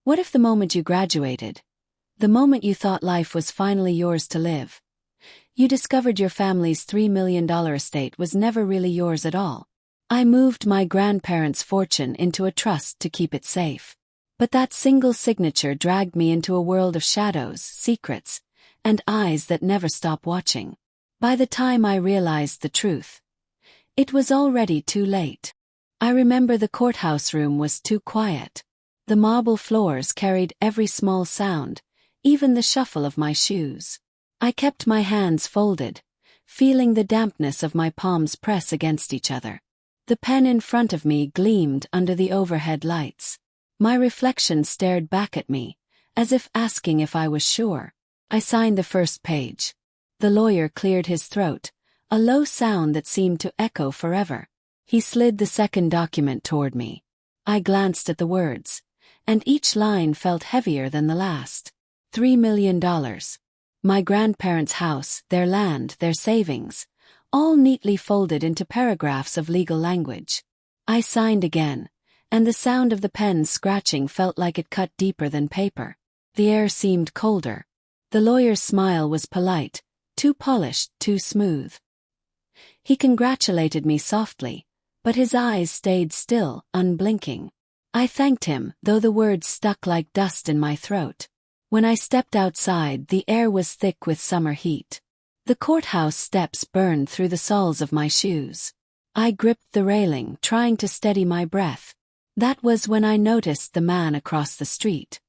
What if the moment you graduated, the moment you thought life was finally yours to live, you discovered your family's $3 million estate was never really yours at all? I moved my grandparents' fortune into a trust to keep it safe. But that single signature dragged me into a world of shadows, secrets, and eyes that never stop watching. By the time I realized the truth, it was already too late. I remember the courthouse room was too quiet. The marble floors carried every small sound, even the shuffle of my shoes. I kept my hands folded, feeling the dampness of my palms press against each other. The pen in front of me gleamed under the overhead lights. My reflection stared back at me, as if asking if I was sure. I signed the first page. The lawyer cleared his throat, a low sound that seemed to echo forever. He slid the second document toward me. I glanced at the words, and each line felt heavier than the last. $3 million. My grandparents' house, their land, their savings, all neatly folded into paragraphs of legal language. I signed again, and the sound of the pen scratching felt like it cut deeper than paper. The air seemed colder. The lawyer's smile was polite, too polished, too smooth. He congratulated me softly, but his eyes stayed still, unblinking. I thanked him, though the words stuck like dust in my throat. When I stepped outside, the air was thick with summer heat. The courthouse steps burned through the soles of my shoes. I gripped the railing, trying to steady my breath. That was when I noticed the man across the street.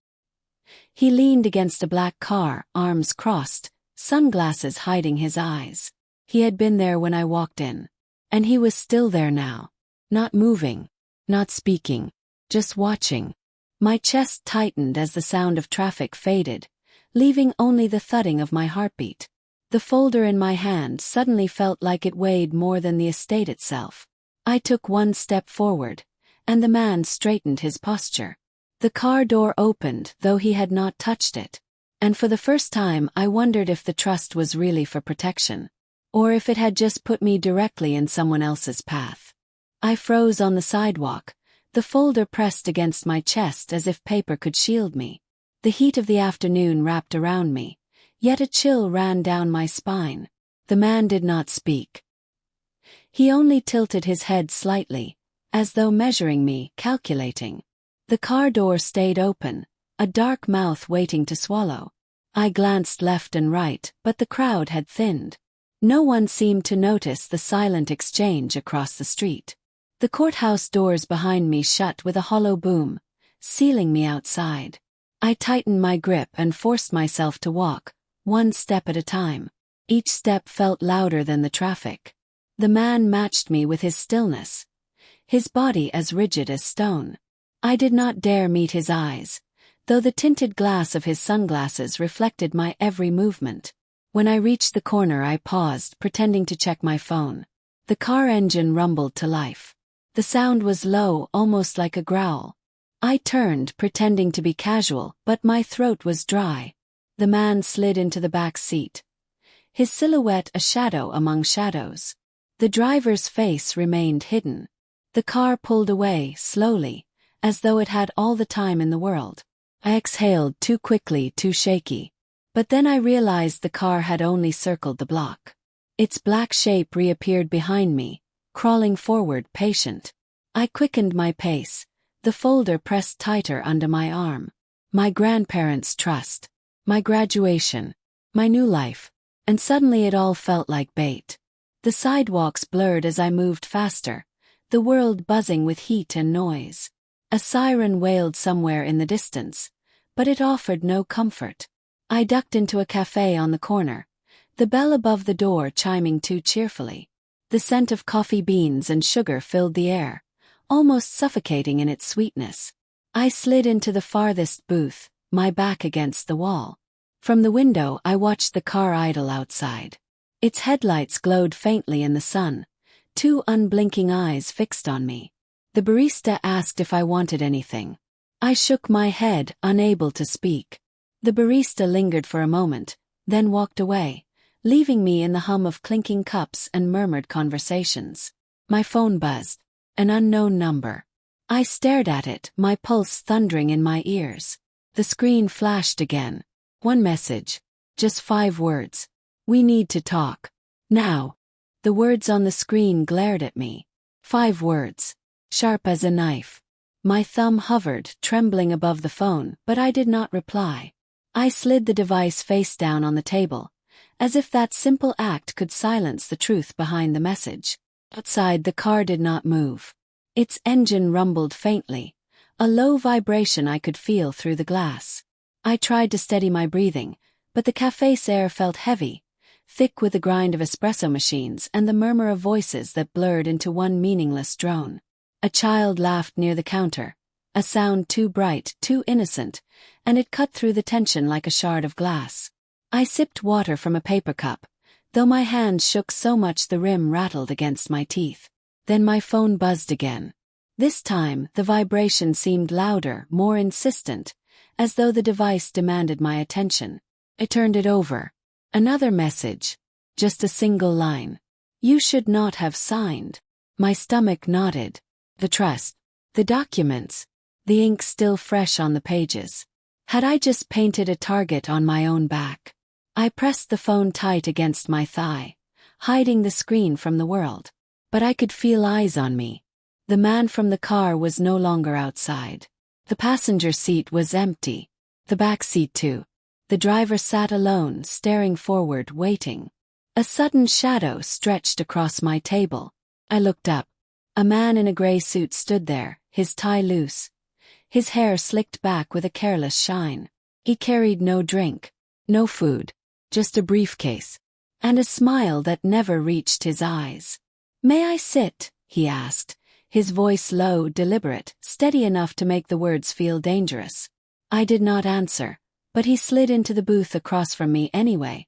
He leaned against a black car, arms crossed, sunglasses hiding his eyes. He had been there when I walked in. And he was still there now. Not moving, not speaking, just watching. My chest tightened as the sound of traffic faded, leaving only the thudding of my heartbeat. The folder in my hand suddenly felt like it weighed more than the estate itself. I took one step forward, and the man straightened his posture. The car door opened, though he had not touched it. And for the first time I wondered if the trust was really for protection, or if it had just put me directly in someone else's path. I froze on the sidewalk, the folder pressed against my chest as if paper could shield me. The heat of the afternoon wrapped around me, yet a chill ran down my spine. The man did not speak. He only tilted his head slightly, as though measuring me, calculating. The car door stayed open, a dark mouth waiting to swallow. I glanced left and right, but the crowd had thinned. No one seemed to notice the silent exchange across the street. The courthouse doors behind me shut with a hollow boom, sealing me outside. I tightened my grip and forced myself to walk, one step at a time. Each step felt louder than the traffic. The man matched me with his stillness, his body as rigid as stone. I did not dare meet his eyes, though the tinted glass of his sunglasses reflected my every movement. When I reached the corner, I paused, pretending to check my phone. The car engine rumbled to life. The sound was low, almost like a growl. I turned, pretending to be casual, but my throat was dry. The man slid into the back seat, his silhouette a shadow among shadows. The driver's face remained hidden. The car pulled away, slowly, as though it had all the time in the world. I exhaled, too quickly, too shaky. But then I realized the car had only circled the block. Its black shape reappeared behind me, crawling forward, patient. I quickened my pace, the folder pressed tighter under my arm. My grandparents' trust, my graduation, my new life, and suddenly it all felt like bait. The sidewalks blurred as I moved faster, the world buzzing with heat and noise. A siren wailed somewhere in the distance, but it offered no comfort. I ducked into a cafe on the corner, the bell above the door chiming too cheerfully. The scent of coffee beans and sugar filled the air, almost suffocating in its sweetness. I slid into the farthest booth, my back against the wall. From the window I watched the car idle outside. Its headlights glowed faintly in the sun, two unblinking eyes fixed on me. The barista asked if I wanted anything. I shook my head, unable to speak. The barista lingered for a moment, then walked away, leaving me in the hum of clinking cups and murmured conversations. My phone buzzed. An unknown number. I stared at it, my pulse thundering in my ears. The screen flashed again. One message. Just 5 words. We need to talk. Now. The words on the screen glared at me. 5 words. Sharp as a knife. My thumb hovered, trembling above the phone, but I did not reply. I slid the device face down on the table, as if that simple act could silence the truth behind the message. Outside, the car did not move. Its engine rumbled faintly, a low vibration I could feel through the glass. I tried to steady my breathing, but the café's air felt heavy, thick with the grind of espresso machines and the murmur of voices that blurred into one meaningless drone. A child laughed near the counter, a sound too bright, too innocent, and it cut through the tension like a shard of glass. I sipped water from a paper cup, though my hand shook so much the rim rattled against my teeth. Then my phone buzzed again. This time, the vibration seemed louder, more insistent, as though the device demanded my attention. I turned it over. Another message. Just a single line. You should not have signed. My stomach nodded. The trust. The documents. The ink still fresh on the pages. Had I just painted a target on my own back? I pressed the phone tight against my thigh, hiding the screen from the world. But I could feel eyes on me. The man from the car was no longer outside. The passenger seat was empty. The back seat too. The driver sat alone, staring forward, waiting. A sudden shadow stretched across my table. I looked up. A man in a gray suit stood there, his tie loose, his hair slicked back with a careless shine. He carried no drink, no food, just a briefcase, and a smile that never reached his eyes. "May I sit?" he asked, his voice low, deliberate, steady enough to make the words feel dangerous. I did not answer, but he slid into the booth across from me anyway,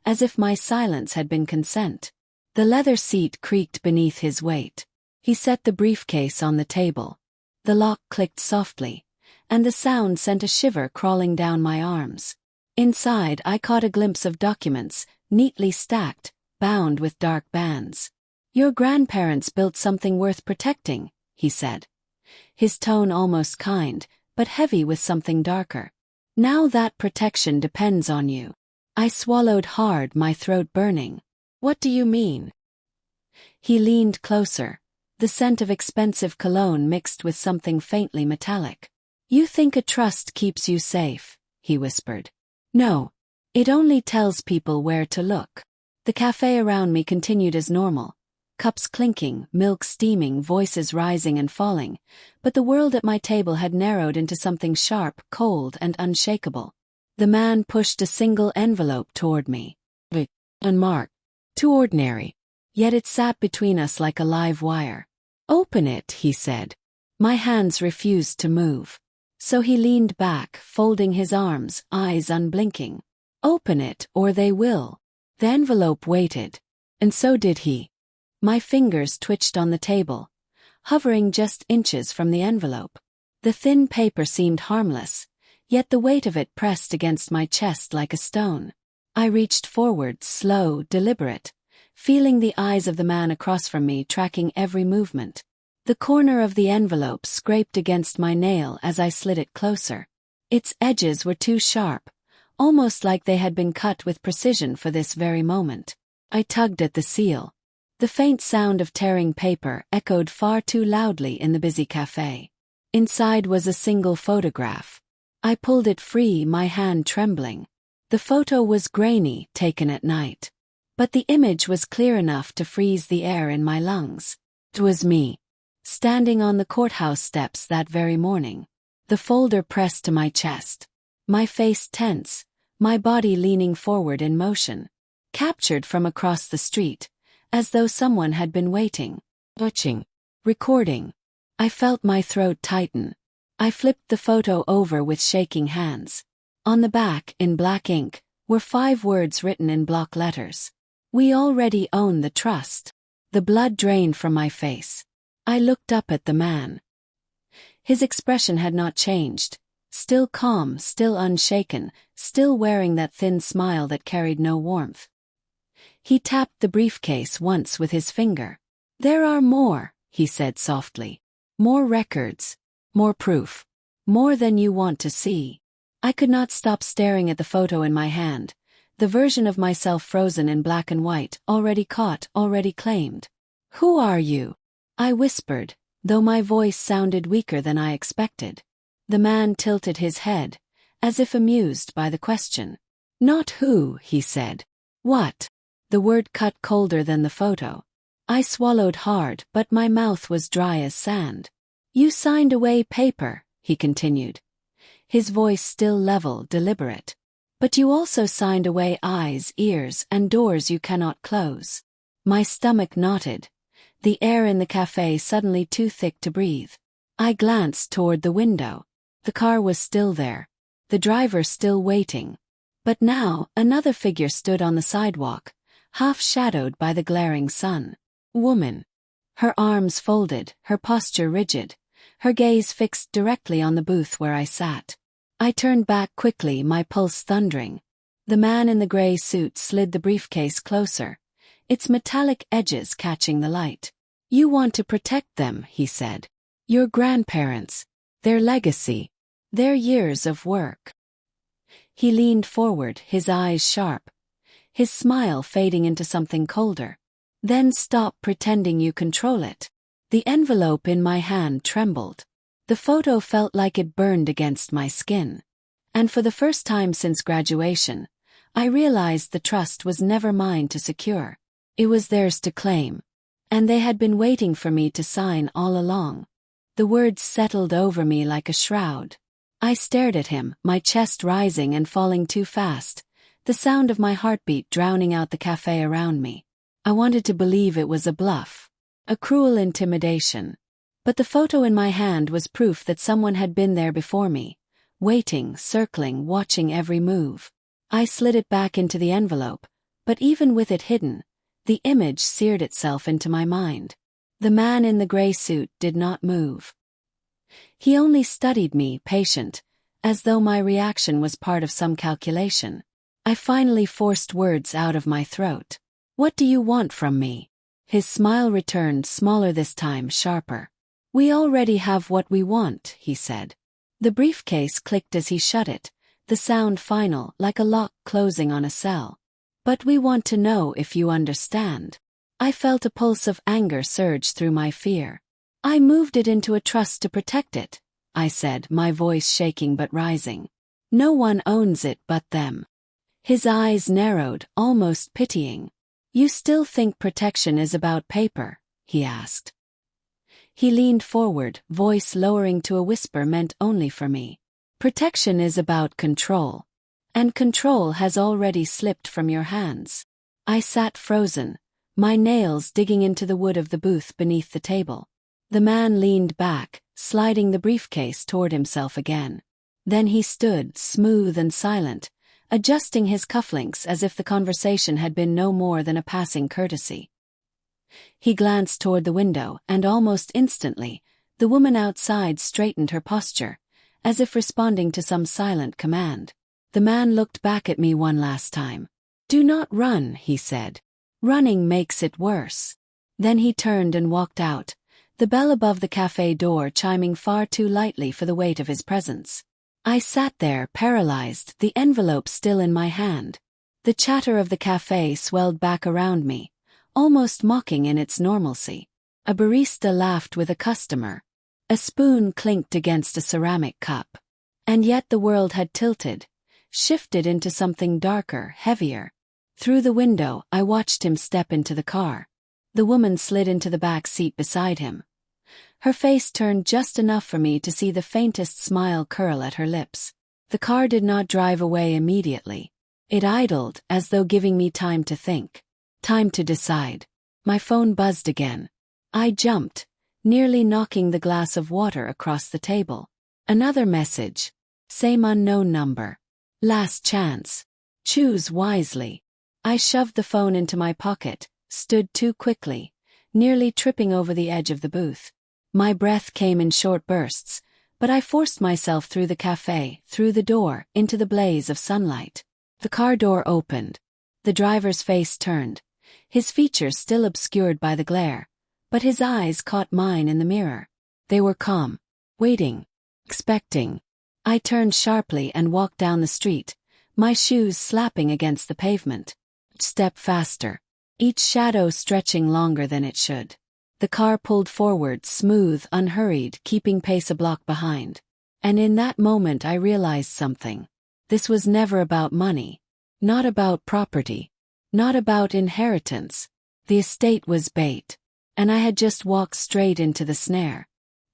as if my silence had been consent. The leather seat creaked beneath his weight. He set the briefcase on the table. The lock clicked softly, and the sound sent a shiver crawling down my arms. Inside, I caught a glimpse of documents, neatly stacked, bound with dark bands. "Your grandparents built something worth protecting," he said. His tone almost kind, but heavy with something darker. "Now that protection depends on you." I swallowed hard, my throat burning. "What do you mean?" He leaned closer, the scent of expensive cologne mixed with something faintly metallic. "You think a trust keeps you safe," he whispered. "No. It only tells people where to look." The cafe around me continued as normal. Cups clinking, milk steaming, voices rising and falling, but the world at my table had narrowed into something sharp, cold, and unshakable. The man pushed a single envelope toward me. Unmarked. Too ordinary. Yet it sat between us like a live wire. "Open it," he said. My hands refused to move. So he leaned back, folding his arms, eyes unblinking. "Open it, or they will." The envelope waited. And so did he. My fingers twitched on the table, hovering just inches from the envelope. The thin paper seemed harmless, yet the weight of it pressed against my chest like a stone. I reached forward, slow, deliberate, feeling the eyes of the man across from me tracking every movement. The corner of the envelope scraped against my nail as I slid it closer. Its edges were too sharp, almost like they had been cut with precision for this very moment. I tugged at the seal. The faint sound of tearing paper echoed far too loudly in the busy cafe. Inside was a single photograph. I pulled it free, my hand trembling. The photo was grainy, taken at night. But the image was clear enough to freeze the air in my lungs. It was me, standing on the courthouse steps that very morning. The folder pressed to my chest. My face tense, my body leaning forward in motion. Captured from across the street, as though someone had been waiting, watching, recording. I felt my throat tighten. I flipped the photo over with shaking hands. On the back, in black ink, were 5 words written in block letters. "We already own the trust." The blood drained from my face. I looked up at the man. His expression had not changed. Still calm, still unshaken, still wearing that thin smile that carried no warmth. He tapped the briefcase once with his finger. "There are more," he said softly. "More records. More proof. More than you want to see." I could not stop staring at the photo in my hand, the version of myself frozen in black and white, already caught, already claimed. "Who are you?" I whispered, though my voice sounded weaker than I expected. The man tilted his head, as if amused by the question. "Not who," he said. "What?" The word cut colder than the photo. I swallowed hard, but my mouth was dry as sand. "You signed away paper," he continued, his voice still level, deliberate. "But you also signed away eyes, ears, and doors you cannot close." My stomach knotted, the air in the cafe suddenly too thick to breathe. I glanced toward the window. The car was still there, the driver still waiting. But now, another figure stood on the sidewalk, half-shadowed by the glaring sun. Woman. Her arms folded, her posture rigid, her gaze fixed directly on the booth where I sat. I turned back quickly, my pulse thundering. The man in the gray suit slid the briefcase closer, its metallic edges catching the light. "You want to protect them," he said. "Your grandparents, their legacy, their years of work." He leaned forward, his eyes sharp, his smile fading into something colder. "Then stop pretending you control it." The envelope in my hand trembled. The photo felt like it burned against my skin. And for the first time since graduation, I realized the trust was never mine to secure. It was theirs to claim. And they had been waiting for me to sign all along. The words settled over me like a shroud. I stared at him, my chest rising and falling too fast, the sound of my heartbeat drowning out the cafe around me. I wanted to believe it was a bluff, a cruel intimidation. But the photo in my hand was proof that someone had been there before me, waiting, circling, watching every move. I slid it back into the envelope, but even with it hidden, the image seared itself into my mind. The man in the gray suit did not move. He only studied me, patient, as though my reaction was part of some calculation. I finally forced words out of my throat. "What do you want from me?" His smile returned, smaller this time, sharper. "We already have what we want," he said. The briefcase clicked as he shut it, the sound final, like a lock closing on a cell. "But we want to know if you understand." I felt a pulse of anger surge through my fear. "I moved it into a trust to protect it," I said, my voice shaking but rising. "No one owns it but them." His eyes narrowed, almost pitying. "You still think protection is about paper?" he asked. He leaned forward, voice lowering to a whisper meant only for me. "Protection is about control. And control has already slipped from your hands." I sat frozen, my nails digging into the wood of the booth beneath the table. The man leaned back, sliding the briefcase toward himself again. Then he stood, smooth and silent, adjusting his cufflinks as if the conversation had been no more than a passing courtesy. He glanced toward the window, and almost instantly, the woman outside straightened her posture, as if responding to some silent command. The man looked back at me one last time. "Do not run," he said. "Running makes it worse." Then he turned and walked out, the bell above the cafe door chiming far too lightly for the weight of his presence. I sat there, paralyzed, the envelope still in my hand. The chatter of the cafe swelled back around me, almost mocking in its normalcy. A barista laughed with a customer. A spoon clinked against a ceramic cup. And yet the world had tilted, shifted into something darker, heavier. Through the window, I watched him step into the car. The woman slid into the back seat beside him. Her face turned just enough for me to see the faintest smile curl at her lips. The car did not drive away immediately. It idled, as though giving me time to think. Time to decide. My phone buzzed again. I jumped, nearly knocking the glass of water across the table. Another message. Same unknown number. "Last chance. Choose wisely." I shoved the phone into my pocket, stood too quickly, nearly tripping over the edge of the booth. My breath came in short bursts, but I forced myself through the cafe, through the door, into the blaze of sunlight. The car door opened. The driver's face turned, his features still obscured by the glare, but his eyes caught mine in the mirror. They were calm, waiting, expecting. I turned sharply and walked down the street, my shoes slapping against the pavement. Step faster. Each shadow stretching longer than it should. The car pulled forward, smooth, unhurried, keeping pace a block behind. And in that moment I realized something. This was never about money. Not about property. Not about inheritance. The estate was bait. And I had just walked straight into the snare.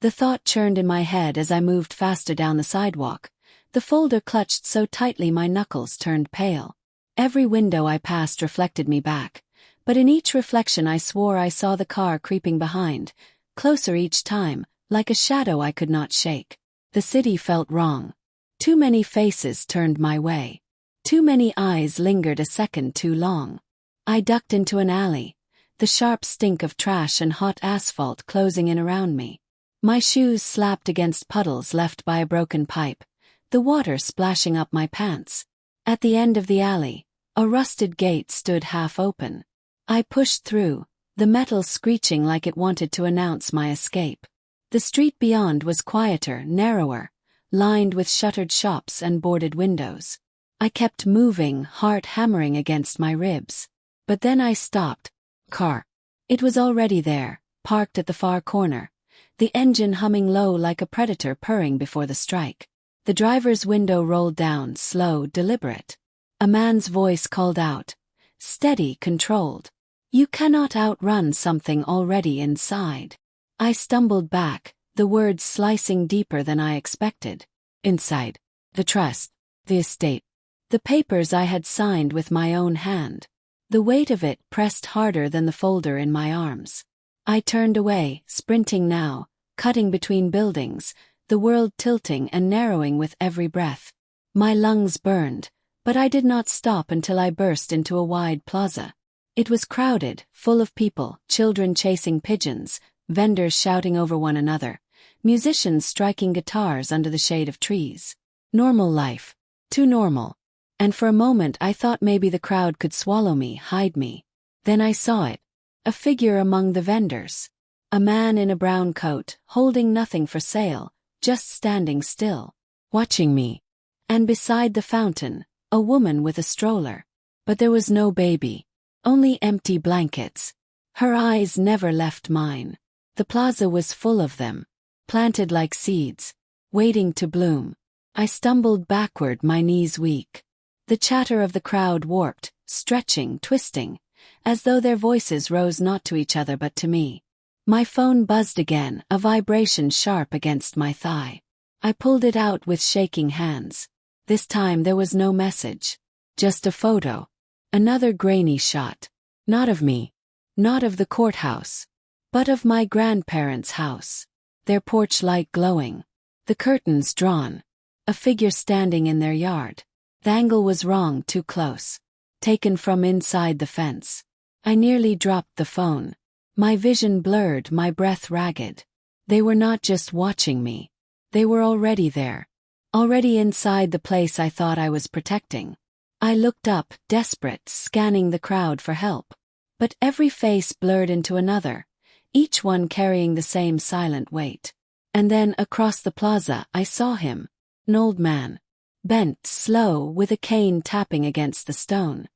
The thought churned in my head as I moved faster down the sidewalk, the folder clutched so tightly my knuckles turned pale. Every window I passed reflected me back, but in each reflection I swore I saw the car creeping behind, closer each time, like a shadow I could not shake. The city felt wrong. Too many faces turned my way. Too many eyes lingered a second too long. I ducked into an alley, the sharp stink of trash and hot asphalt closing in around me. My shoes slapped against puddles left by a broken pipe, the water splashing up my pants. At the end of the alley, a rusted gate stood half open. I pushed through, the metal screeching like it wanted to announce my escape. The street beyond was quieter, narrower, lined with shuttered shops and boarded windows. I kept moving, heart hammering against my ribs. But then I stopped. Car. It was already there, parked at the far corner, the engine humming low like a predator purring before the strike. The driver's window rolled down, slow, deliberate. A man's voice called out. Steady, controlled. You cannot outrun something already inside. I stumbled back, the words slicing deeper than I expected. Inside. The trust. The estate. The papers I had signed with my own hand. The weight of it pressed harder than the folder in my arms. I turned away, sprinting now, cutting between buildings, the world tilting and narrowing with every breath. My lungs burned, but I did not stop until I burst into a wide plaza. It was crowded, full of people, children chasing pigeons, vendors shouting over one another, musicians striking guitars under the shade of trees. Normal life. Too normal. And for a moment I thought maybe the crowd could swallow me, hide me. Then I saw it. A figure among the vendors. A man in a brown coat, holding nothing for sale, just standing still, watching me. And beside the fountain, a woman with a stroller. But there was no baby. Only empty blankets. Her eyes never left mine. The plaza was full of them. Planted like seeds. Waiting to bloom. I stumbled backward, my knees weak. The chatter of the crowd warped, stretching, twisting, as though their voices rose not to each other but to me. My phone buzzed again, a vibration sharp against my thigh. I pulled it out with shaking hands. This time there was no message. Just a photo. Another grainy shot. Not of me. Not of the courthouse. But of my grandparents' house. Their porch light glowing. The curtains drawn. A figure standing in their yard. The angle was wrong, too close. Taken from inside the fence. I nearly dropped the phone. My vision blurred, my breath ragged. They were not just watching me. They were already there. Already inside the place I thought I was protecting. I looked up, desperate, scanning the crowd for help. But every face blurred into another, each one carrying the same silent weight. And then, across the plaza, I saw him. An old man. Bent, slow, with a cane tapping against the stone.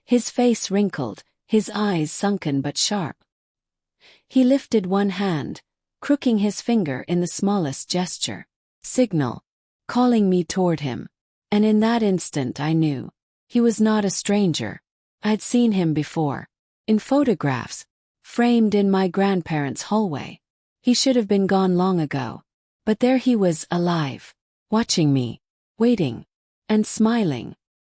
His face wrinkled, his eyes sunken but sharp. He lifted one hand, crooking his finger in the smallest gesture. Signal. Calling me toward him. And in that instant I knew. He was not a stranger. I'd seen him before. In photographs. Framed in my grandparents' hallway. He should have been gone long ago. But there he was, alive. Watching me. Waiting. And smiling.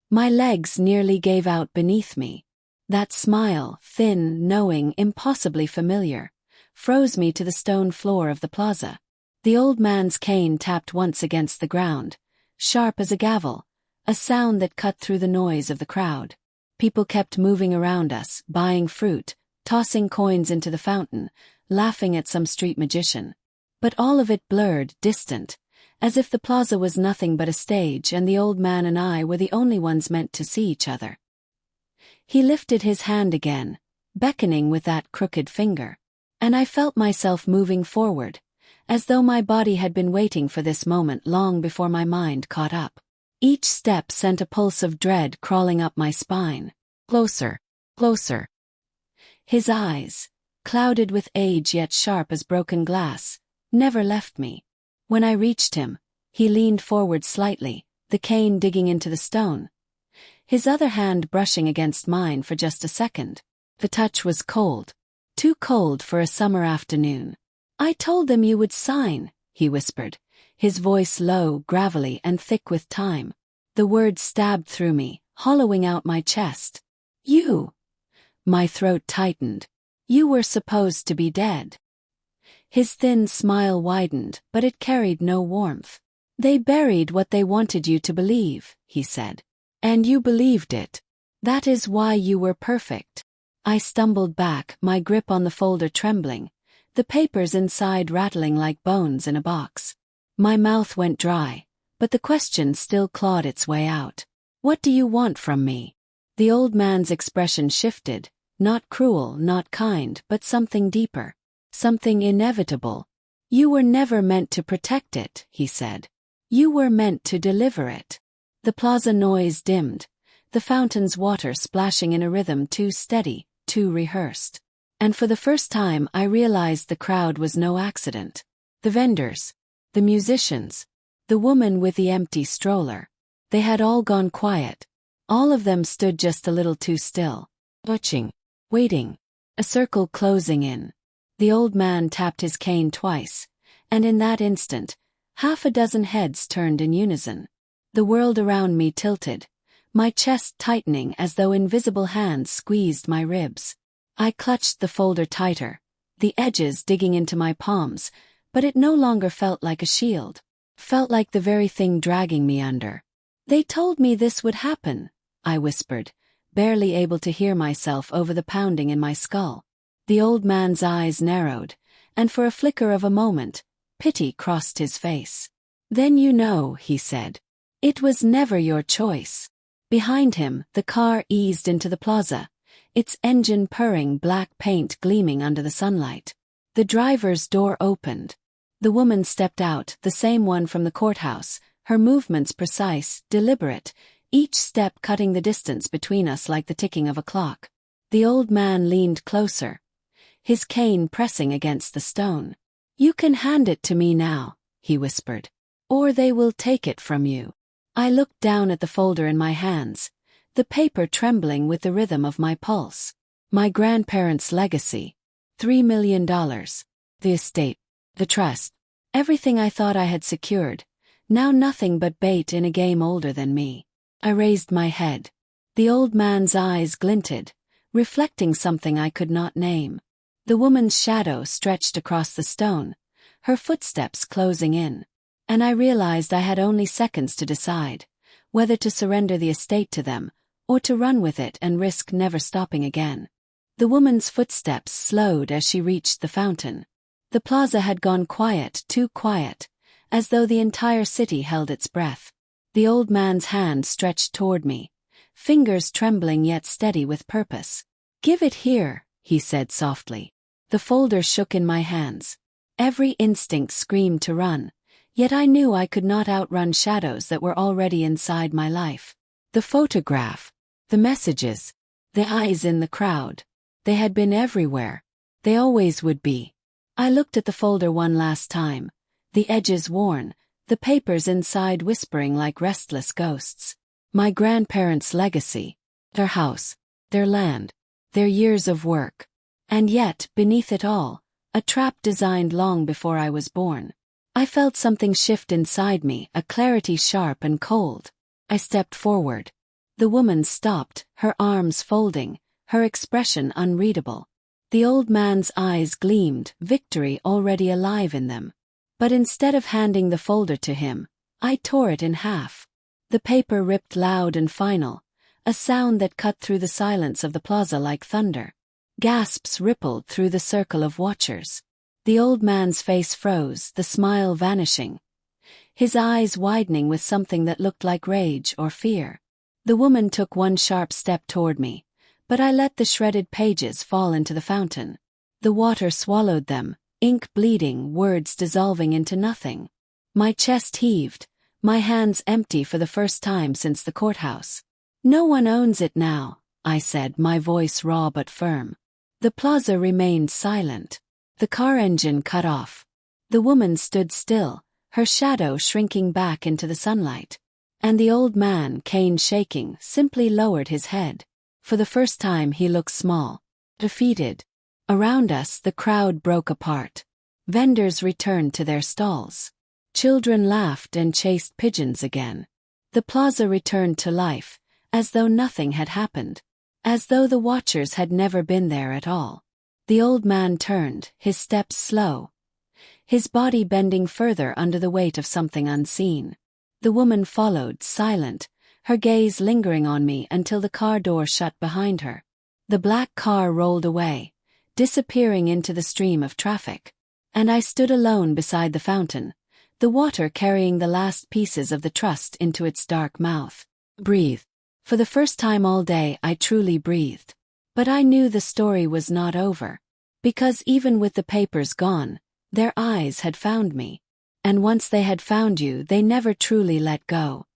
My legs nearly gave out beneath me. That smile, thin, knowing, impossibly familiar, froze me to the stone floor of the plaza. The old man's cane tapped once against the ground, sharp as a gavel, a sound that cut through the noise of the crowd. People kept moving around us, buying fruit, tossing coins into the fountain, laughing at some street magician. But all of it blurred, distant, as if the plaza was nothing but a stage and the old man and I were the only ones meant to see each other. He lifted his hand again, beckoning with that crooked finger. And I felt myself moving forward, as though my body had been waiting for this moment long before my mind caught up. Each step sent a pulse of dread crawling up my spine. Closer, closer. His eyes, clouded with age yet sharp as broken glass, never left me. When I reached him, he leaned forward slightly, the cane digging into the stone, his other hand brushing against mine for just a second. The touch was cold, too cold for a summer afternoon. "I told them you would sign," he whispered, his voice low, gravelly, and thick with time. The words stabbed through me, hollowing out my chest. "You." My throat tightened. "You were supposed to be dead." His thin smile widened, but it carried no warmth. "They buried what they wanted you to believe," he said. "And you believed it. That is why you were perfect." I stumbled back, my grip on the folder trembling, the papers inside rattling like bones in a box. My mouth went dry, but the question still clawed its way out. "What do you want from me?" The old man's expression shifted, not cruel, not kind, but something deeper. Something inevitable. "You were never meant to protect it," he said. "You were meant to deliver it." The plaza noise dimmed, the fountain's water splashing in a rhythm too steady, too rehearsed. And for the first time I realized the crowd was no accident. The vendors, the musicians, the woman with the empty stroller. They had all gone quiet. All of them stood just a little too still. Watching. Waiting. A circle closing in. The old man tapped his cane twice, and in that instant, half a dozen heads turned in unison. The world around me tilted, my chest tightening as though invisible hands squeezed my ribs. I clutched the folder tighter, the edges digging into my palms, but it no longer felt like a shield. Felt like the very thing dragging me under. "They told me this would happen," I whispered, barely able to hear myself over the pounding in my skull. The old man's eyes narrowed, and for a flicker of a moment, pity crossed his face. "Then you know," he said. "It was never your choice." Behind him, the car eased into the plaza, its engine purring, black paint gleaming under the sunlight. The driver's door opened. The woman stepped out, the same one from the courthouse, her movements precise, deliberate, each step cutting the distance between us like the ticking of a clock. The old man leaned closer, his cane pressing against the stone. "You can hand it to me now," he whispered, "or they will take it from you." I looked down at the folder in my hands, the paper trembling with the rhythm of my pulse. My grandparents' legacy. $3 million. The estate. The trust. Everything I thought I had secured, now nothing but bait in a game older than me. I raised my head. The old man's eyes glinted, reflecting something I could not name. The woman's shadow stretched across the stone, her footsteps closing in. And I realized I had only seconds to decide, whether to surrender the estate to them, or to run with it and risk never stopping again. The woman's footsteps slowed as she reached the fountain. The plaza had gone quiet, too quiet, as though the entire city held its breath. The old man's hand stretched toward me, fingers trembling yet steady with purpose. "Give it here," he said softly. The folder shook in my hands. Every instinct screamed to run, yet I knew I could not outrun shadows that were already inside my life. The photograph, the messages, the eyes in the crowd. They had been everywhere. They always would be. I looked at the folder one last time, the edges worn, the papers inside whispering like restless ghosts. My grandparents' legacy, their house, their land, their years of work. And yet, beneath it all, a trap designed long before I was born. I felt something shift inside me, a clarity sharp and cold. I stepped forward. The woman stopped, her arms folding, her expression unreadable. The old man's eyes gleamed, victory already alive in them. But instead of handing the folder to him, I tore it in half. The paper ripped loud and final, a sound that cut through the silence of the plaza like thunder. Gasps rippled through the circle of watchers. The old man's face froze, the smile vanishing, his eyes widening with something that looked like rage or fear. The woman took one sharp step toward me, but I let the shredded pages fall into the fountain. The water swallowed them, ink bleeding, words dissolving into nothing. My chest heaved, my hands empty for the first time since the courthouse. No one owns it now, I said, my voice raw but firm. The plaza remained silent. The car engine cut off. The woman stood still, her shadow shrinking back into the sunlight. And the old man, cane shaking, simply lowered his head. For the first time he looked small, defeated. Around us the crowd broke apart. Vendors returned to their stalls. Children laughed and chased pigeons again. The plaza returned to life, as though nothing had happened. As though the watchers had never been there at all. The old man turned, his steps slow, his body bending further under the weight of something unseen. The woman followed, silent, her gaze lingering on me until the car door shut behind her. The black car rolled away, disappearing into the stream of traffic. And I stood alone beside the fountain, the water carrying the last pieces of the trust into its dark mouth. Breathe. For the first time all day I truly breathed. But I knew the story was not over. Because even with the papers gone, their eyes had found me. And once they had found you, they never truly let go.